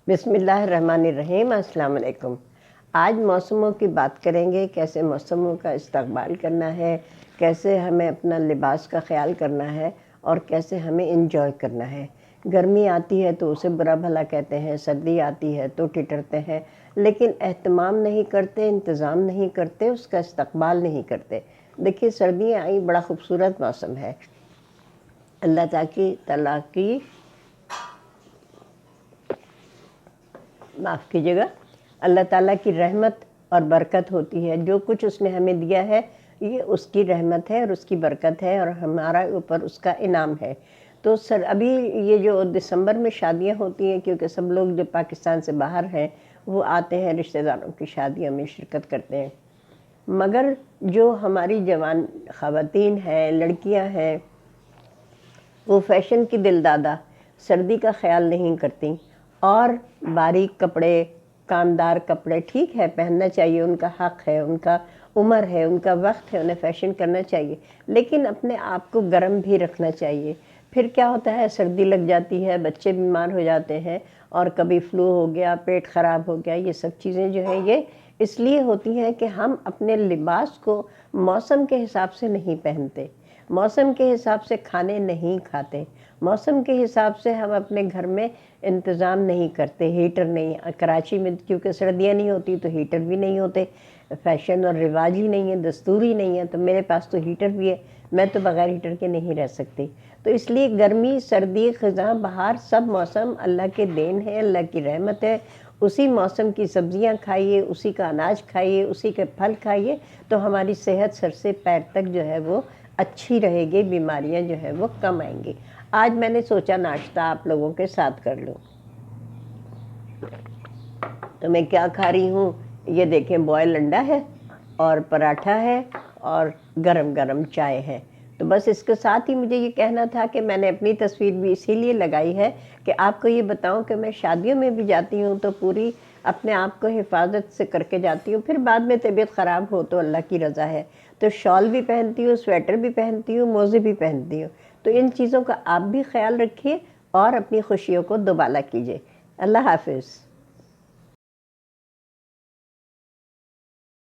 بسم اللہ الرحمن الرحیم۔ السلام علیکم۔ آج موسموں کی بات کریں گے، کیسے موسموں کا استقبال کرنا ہے، کیسے ہمیں اپنا لباس کا خیال کرنا ہے اور کیسے ہمیں انجوائے کرنا ہے۔ گرمی آتی ہے تو اسے برا بھلا کہتے ہیں، سردی آتی ہے تو ٹٹرتے ہیں، لیکن اہتمام نہیں کرتے، انتظام نہیں کرتے، اس کا استقبال نہیں کرتے۔ دیکھیے سردیاں آئیں، بڑا خوبصورت موسم ہے۔ اللہ تعالیٰ کی معاف کیجیے گا، اللہ تعالیٰ کی رحمت اور برکت ہوتی ہے۔ جو کچھ اس نے ہمیں دیا ہے یہ اس کی رحمت ہے اور اس کی برکت ہے اور ہمارا اوپر اس کا انعام ہے۔ تو ابھی یہ جو دسمبر میں شادیاں ہوتی ہیں، کیونکہ سب لوگ جو پاکستان سے باہر ہیں وہ آتے ہیں رشتہ داروں کی شادیوں میں شرکت کرتے ہیں، مگر جو ہماری جوان خواتین ہیں، لڑکیاں ہیں، وہ فیشن کی دل دادا سردی کا خیال نہیں کرتی اور باریک کپڑے، کامدار کپڑے ٹھیک ہے پہننا چاہیے، ان کا حق ہے، ان کا عمر ہے، ان کا وقت ہے، انہیں فیشن کرنا چاہیے، لیکن اپنے آپ کو گرم بھی رکھنا چاہیے۔ پھر کیا ہوتا ہے، سردی لگ جاتی ہے، بچے بیمار ہو جاتے ہیں اور کبھی فلو ہو گیا، پیٹ خراب ہو گیا۔ یہ سب چیزیں جو ہیں یہ اس لیے ہوتی ہیں کہ ہم اپنے لباس کو موسم کے حساب سے نہیں پہنتے، موسم کے حساب سے کھانے نہیں کھاتے، موسم کے حساب سے ہم اپنے گھر میں انتظام نہیں کرتے۔ ہیٹر نہیں، کراچی میں کیونکہ سردیاں نہیں ہوتی تو ہیٹر بھی نہیں ہوتے، فیشن اور رواج ہی نہیں ہے، دستور ہی نہیں ہے۔ تو میرے پاس تو ہیٹر بھی ہے، میں تو بغیر ہیٹر کے نہیں رہ سکتی۔ تو اس لیے گرمی، سردی، خزاں، بہار سب موسم اللہ کے دین ہے، اللہ کی رحمت ہے۔ اسی موسم کی سبزیاں کھائیے، اسی کا اناج کھائیے، اسی کے پھل کھائیے، تو ہماری صحت سر سے پیر تک جو ہے وہ اچھی رہے گی، بیماریاں جو ہے وہ کم آئیں گی۔ آج میں نے سوچا ناشتہ آپ لوگوں کے ساتھ کر لوں۔ تو میں کیا کھا رہی ہوں، یہ دیکھیں بوائل انڈا ہے اور پراٹھا ہے اور گرم گرم چائے ہے۔ تو بس اس کے ساتھ ہی مجھے یہ کہنا تھا کہ میں نے اپنی تصویر بھی اسی لیے لگائی ہے کہ آپ کو یہ بتاؤں کہ میں شادیوں میں بھی جاتی ہوں تو پوری اپنے آپ کو حفاظت سے کر کے جاتی ہوں۔ پھر بعد میں طبیعت خراب ہو تو اللہ کی رضا ہے، تو شال بھی پہنتی ہوں، سویٹر بھی پہنتی ہوں، موزے بھی پہنتی ہوں۔ تو ان چیزوں کا آپ بھی خیال رکھیے اور اپنی خوشیوں کو دوبالا کیجیے۔ اللہ حافظ۔